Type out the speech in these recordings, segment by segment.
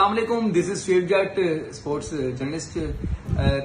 अस्सलाम वालेकुम, this is chef Jat sports journalist.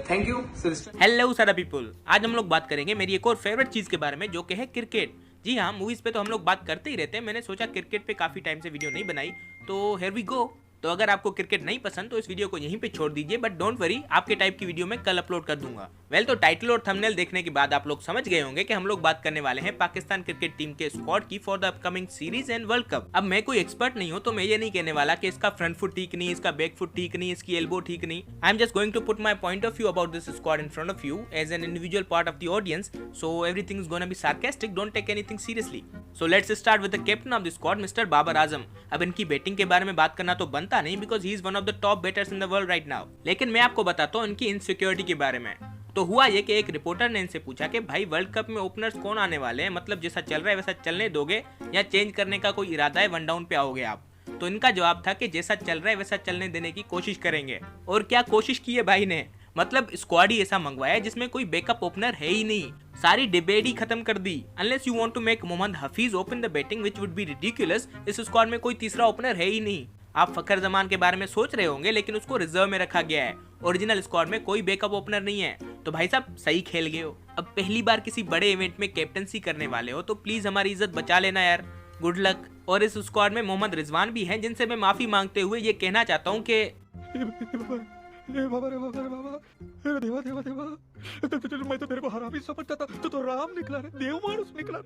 Thank you sir. Hello सारा पीपल, आज हम लोग बात करेंगे मेरी एक और फेवरेट चीज के बारे में जो कि है क्रिकेट। जी हाँ, मूवीज पे तो हम लोग बात करते ही रहते हैं। मैंने सोचा क्रिकेट पे काफी टाइम से वीडियो नहीं बनाई, तो हियर वी गो। तो अगर आपको क्रिकेट नहीं पसंद तो इस वीडियो को यहीं पे छोड़ दीजिए, बट डोंट वरी, आपके टाइप की वीडियो मैं कल अपलोड कर दूंगा। वेल, तो टाइटल और थंबनेल देखने के बाद आप लोग समझ गए होंगे कि हम लोग बात करने वाले हैं पाकिस्तान क्रिकेट टीम के स्क्वाड की for the upcoming series and world cup. अब मैं कोई एक्सपर्ट नहीं हूँ, तो मैं ये नहीं कहने वाला कि इसका फ्रंट फुट ठीक नहीं, इसका बैक फुट ठीक नहीं, इसकी एल्बो ठीक नहीं। I am just going to put my point of view about this squad in front of you as an individual part of the audience, so everything is gonna be sarcastic, don't take anything seriously. So let's start with the captain of the squad, mister Babar Azam. अब इनकी batting के बारे में बात करना तो बनता नहीं, because he is one of the top batters in the world right now. लेकिन मैं आपको बताता हूँ इनकी इनसिक्योरिटी के बारे में। तो हुआ ये कि एक रिपोर्टर ने इनसे पूछा कि भाई वर्ल्ड कप में ओपनर्स कौन आने वाले हैं, मतलब जैसा चल रहा है वैसा चलने दोगे या चेंज करने का कोई इरादा है, वन डाउन पे आओगे आप? तो इनका जवाब था कि जैसा चल रहा है वैसा चलने देने की कोशिश करेंगे। और क्या कोशिश की है भाई ने, मतलब स्क्वाड ही ऐसा मंगवाया है जिसमें कोई बैकअप ओपनर है ही नहीं। सारी डिबेट ही खत्म कर दी। Unless you want to make Mohammad Hafeez open the batting which would be ridiculous, इस स्क्वाड में कोई तीसरा ओपनर है ही नहीं। आप फखर जमान के बारे में सोच रहे होंगे, लेकिन उसको रिजर्व में रखा गया है। ओरिजिनल स्क्वाड में कोई बैकअप ओपनर नहीं है। तो भाई साहब सही खेल गए हो। अब पहली बार किसी बड़े इवेंट में कैप्टनसी करने वाले हो तो प्लीज हमारी इज्जत बचा लेना यार। Good luck. और इस स्क्वाड में मोहम्मद रिजवान भी हैं, जिनसे मैं माफी मांगते हुए ये कहना चाहता हूँ कि मैं तो तेरे को हरामी समझता था, तो राम निकला रे, देव मानुस निकला।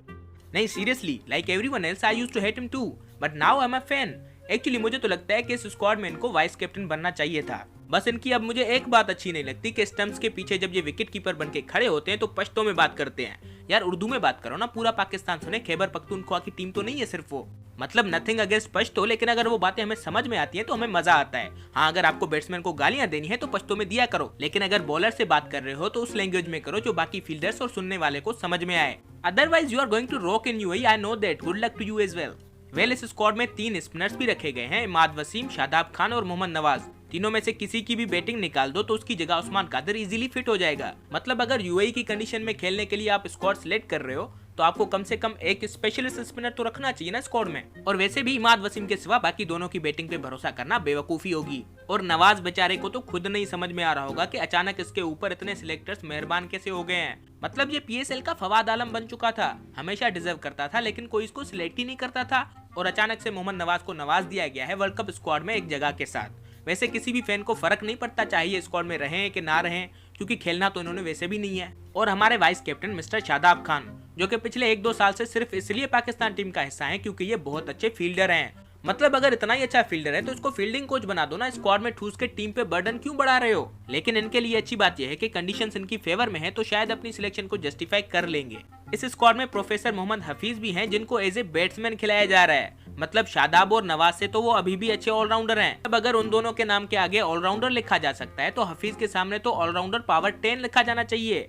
नहीं seriously, like everyone else I used to hate him too, but now I am a fan. Actually मुझे तो लगता है कि इस स्क्वाड में इनको वाइस कैप्टन बनना चाहिए था। बस इनकी अब मुझे एक बात अच्छी नहीं लगती कि स्टंप्स के पीछे जब ये विकेट कीपर बन के खड़े होते हैं तो पश्तो में बात करते हैं। यार उर्दू में बात करो ना, पूरा पाकिस्तान सुने। खैबर पख्तूनख्वा की टीम तो नहीं है सिर्फ वो। मतलब नथिंग अगेंस्ट पश्तो, लेकिन अगर वो बातें हमें समझ में आती हैं तो हमें मजा आता है। हाँ, अगर आपको बैट्समैन को गालियां देनी है तो पश्तो में दिया करो, लेकिन अगर बॉलर से बात कर रहे हो तो उस लैंग्वेज में करो जो बाकी फील्डर्स और सुनने वाले को समझ में आए। Otherwise you are going to rock in UAE, I know that. Good luck to you as well. Well, इस स्क्वाड में 3 स्पिनर्स भी रखे गए हैं, इमाद वसीम, शादाब खान और मोहम्मद नवाज। तीनों में से किसी की भी बैटिंग निकाल दो तो उसकी जगह उस्मान कादिर इजीली फिट हो जाएगा। मतलब अगर यूएई की कंडीशन में खेलने के लिए आप स्क्वाड सिलेक्ट कर रहे हो तो आपको कम से कम एक स्पेशलिस्ट स्पिनर तो रखना चाहिए ना स्क्वाड में। और वैसे भी इमाद वसीम के सिवा बाकी दोनों की बैटिंग पे भरोसा करना बेवकूफी होगी। और नवाज बेचारे को तो खुद नहीं समझ में आ रहा होगा कि अचानक इसके ऊपर इतने सिलेक्टर्स मेहरबान कैसे हो गए हैं। मतलब ये पीएसएल का फवाद आलम बन चुका था, हमेशा डिजर्व करता था लेकिन कोई इसको सिलेक्ट ही नहीं करता था। और अचानक से मोहम्मद नवाज को नवाज दिया गया है वर्ल्ड कप स्क्वाड में एक जगह के साथ। वैसे किसी भी फैन को फर्क नहीं पड़ता चाहिए स्क्वाड में रहें कि ना रहें, क्योंकि खेलना तो इन्होंने वैसे भी नहीं है। और हमारे vice captain mister Shadab Khan, जो कि पिछले 1-2 साल से सिर्फ इसलिए पाकिस्तान टीम का हिस्सा हैं क्योंकि ये बहुत अच्छे फील्डर हैं। मतलब अगर इतना ही अच्छा फील्डर है तो इसको फील्डिंग कोच बना दो ना, स्क्वाड में ठूस के टीम पे बर्डन क्यों बढ़ा रहे हो? लेकिन इनके लिए अच्छी बात यह है कि कंडीशंस इनकी फेवर में है, तो शायद अपनी सिलेक्शन को जस्टिफाई कर लेंगे। इस स्क्वाड में प्रोफेसर मोहम्मद हफीज भी हैं, जिनको एज ए बैट्समैन खिलाया जा रहा है। मतलब शादाब और नवाज से तो वो अभी भी अच्छे ऑलराउंडर हैं। अब अगर उन दोनों के नाम के आगे ऑलराउंडर लिखा जा सकता है तो हफीज के सामने तो ऑलराउंडर पावर 10 लिखा जाना चाहिए।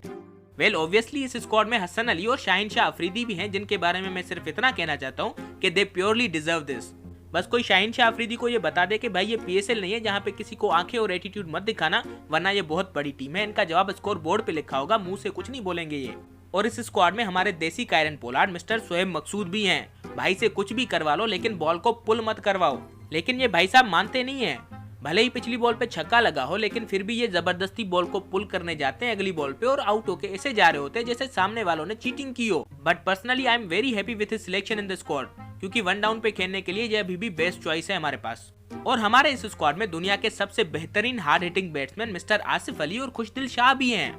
वेल ऑब्वियसली इस स्क्वाड में हसन अली और शाहीन शाह अफरीदी भी हैं, जिनके बारे में मैं सिर्फ इतना कहना चाहता हूँ कि दे प्योरली डिजर्व दिस। बस कोई शाहीन शाह अफरीदी को ये बता दे कि भाई ये पीएसएल नहीं है जहाँ पे किसी को आंखें और एटीट्यूड मत दिखाना, वरना ये बहुत बड़ी टीम है। इनका जवाब स्कोर बोर्ड पे लिखा होगा, मुंह से कुछ नहीं बोलेंगे ये। और इस स्क्वाड में हमारे देसी कायरन पोलार्ड मिस्टर शोएब मकसूद भी हैं। भाई से कुछ भी करवा लो लेकिन बॉल को पुल मत करवाओ। लेकिन ये भाई साहब मानते नहीं है। भले ही पिछली बॉल पे छक्का लगा हो, लेकिन फिर भी ये जबरदस्ती बॉल को पुल करने जाते हैं अगली बॉल पे और आउट होके ऐसे जा रहे होते हैं जैसे सामने वालों ने चीटिंग की हो। But personally I am very happy with his selection in the squad, क्योंकि वन डाउन पे खेलने के लिए ये अभी भी बेस्ट चॉइस है हमारे पास। और हमारे इस स्क्वाड में दुनिया के सबसे बेहतरीन hard hitting batsman mister Asif Ali और खुशदिल शाह भी हैं,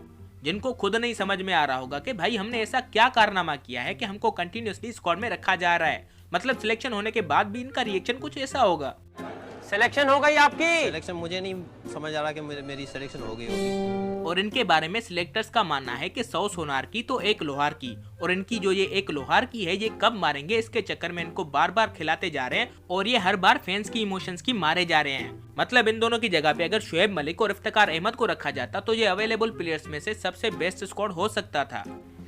जिनको खुद नहीं समझ में आ रहा होगा कि भाई हमने ऐसा क्या कारनामा किया है कि हमको कंटिन्यूअसली स्क्वाड में रखा जा रहा है। मतलब सिलेक्शन होने के बाद भी इनका रिएक्शन कुछ ऐसा होगा। सिलेक्शन हो गई आपकी? सिलेक्शन मुझे नहीं समझ आ रहा कि मेरी सिलेक्शन हो गई होगी। और इनके बारे में सिलेक्टर्स का मानना है कि 100 सोनार की तो 1 लोहार की, और इनकी जो ये 1 लोहार की है ये कब मारेंगे इसके चक्कर में इनको बार बार खिलाते जा रहे हैं, और ये हर बार फैंस की इमोशंस की मारे जा रहे हैं। मतलब इन दोनों की जगह पे अगर शोएब मलिक और इफ्तिकार अहमद को रखा जाता तो ये अवेलेबल प्लेयर्स में से सबसे बेस्ट स्क्वाड हो सकता था।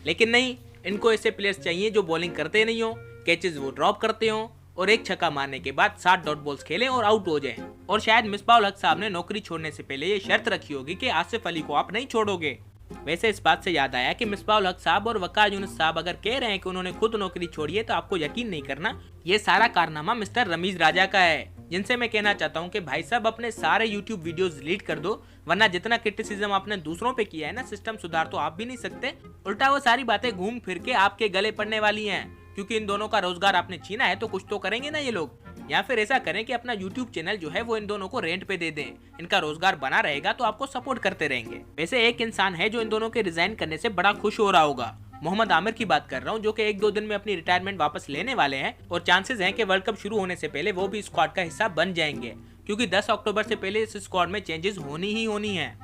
लेकिन नहीं, इनको ऐसे प्लेयर्स चाहिए जो बॉलिंग करते नहीं हो, कैचेस वो ड्रॉप करते हो और एक छक्का मारने के बाद 7 डॉट बॉल्स खेलें और आउट हो जाएं। और शायद मिसबाह उल हक साहब ने नौकरी छोड़ने से पहले ये शर्त रखी होगी कि आसिफ अली को आप नहीं छोड़ोगे। वैसे इस बात से याद आया कि मिसबाह उल हक साहब और वकार यूनुस साहब अगर कह रहे हैं कि उन्होंने खुद नौकरी छोड़ी है तो आपको यकीन नहीं करना, ये सारा कारनामा मिस्टर रमीज राजा का है। जिनसे मैं कहना चाहता हूँ कि भाई साहब अपने सारे YouTube वीडियोस डिलीट कर दो, वरना जितना क्रिटिसिज्म आपने दूसरों पे किया है ना, सिस्टम सुधार तो आप भी नहीं सकते। उल्टा वो सारी बातें घूम फिर के आपके गले पड़ने वाली हैं, क्योंकि इन दोनों का रोजगार आपने छीना है तो कुछ तो करेंगे ना ये लोग। या फिर ऐसा करें कि अपना YouTube चैनल जो है वो इन दोनों को रेंट पे दे दें, इनका रोजगार बना रहेगा तो आपको सपोर्ट करते रहेंगे। वैसे एक इंसान है जो इन दोनों के रिजाइन करने से बड़ा खुश हो रहा होगा, मोहम्मद आमिर की बात कर रहा हूँ, जो कि 1-2 दिन में अपनी रिटायरमेंट वापस लेने वाले हैं और चांसेस हैं कि वर्ल्ड कप शुरू होने से पहले वो भी स्क्वाड का हिस्सा बन जाएंगे, क्योंकि 10 अक्टूबर से पहले इस स्क्वाड में चेंजेस होनी ही होनी है।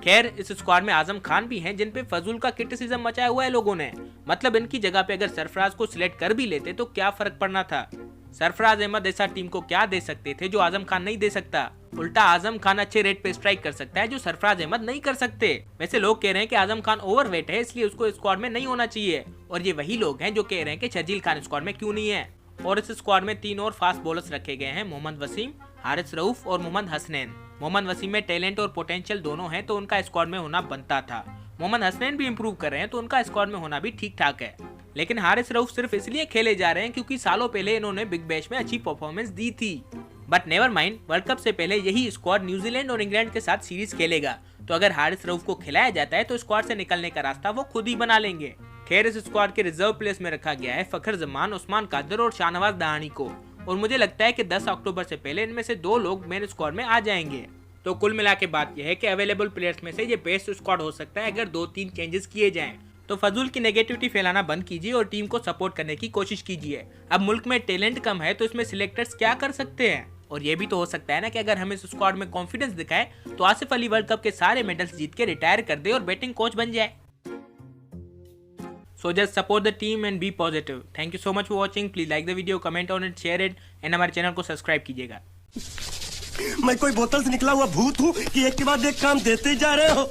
खैर, इस स्क्वाड में आजम खान भी हैं, जिन पे फजूल का क्रिटिसिज्म मचाया हुआ है लोगों ने। मतलब इनकी जगह पे अगर सरफराज को सिलेक्ट कर भी लेते तो क्या फर्क पड़ना था। सरफराज अहमद ऐसा टीम को क्या दे सकते थे जो आजम खान नहीं दे सकता। उल्टा आजम खान अच्छे रेट पे स्ट्राइक कर सकता है जो सरफराज अहमद नहीं कर सकते। वैसे लोग कह रहे हैं कि आजम खान ओवरवेट है, इसलिए उसको स्क्वाड में नहीं होना चाहिए, और ये वही लोग हैं जो कह रहे हैं कि शर्जील खान स्क्वाड में क्यों नहीं है। और इस स्क्वाड में 3 और फास्ट बॉलर्स रखे गए हैं, मोहम्मद वसीम, हारिस रऊफ और मोहम्मद हसनैन। मोहम्मद वसीम में टैलेंट और पोटेंशियल दोनों हैं, तो उनका स्क्वाड में होना बनता था। मोहम्मद हसनैन भी इंप्रूव कर रहे हैं, तो उनका स्क्वाड में होना भी ठीक ठाक है। लेकिन हारिस रऊफ सिर्फ इसलिए खेले जा रहे हैं क्योंकि सालों पहले इन्होंने बिग बैश में अच्छी परफॉर्मेंस दी थी। But never mind, world cup से पहले यही स्क्वाड न्यूजीलैंड और इंग्लैंड के साथ सीरीज खेलेगा, तो अगर हारिस रऊफ को खिलाया जाता है तो स्क्वाड से निकलने का रास्ता वो खुद ही बना लेंगे। खैर, इस स्क्वाड के रिजर्व प्लेस में रखा गया है फखर जमान, उस्मान कादर और शाहनवाज दहानी को, और मुझे लगता है कि 10 अक्टूबर से पहले इनमें से 2 लोग मेन स्क्वाड में आ जाएंगे। तो कुल मिला के बात यह है कि अवेलेबल प्लेयर्स में से ये बेस्ट स्क्वाड हो सकता है अगर 2-3 चेंजेस किए जाएं। तो फजूल की नेगेटिविटी फैलाना बंद कीजिए और टीम को सपोर्ट करने की कोशिश कीजिए। अब मुल्क में टैलेंट कम है तो इसमें सिलेक्टर्स क्या कर सकते हैं। और ये भी तो हो सकता है ना कि अगर हम इस स्क्वाड में कॉन्फिडेंस दिखाए तो आसिफ अली वर्ल्ड कप के सारे मेडल्स जीत के रिटायर कर दे और बैटिंग कोच बन जाए। So just support the team and be positive. Thank you so much for watching. Please like the video, comment on it, share it, and हमारे चैनल को subscribe कीजिएगा। मैं कोई बोतल से निकला हुआ भूत हूँ कि एक के बाद एक काम देते जा रहे हो।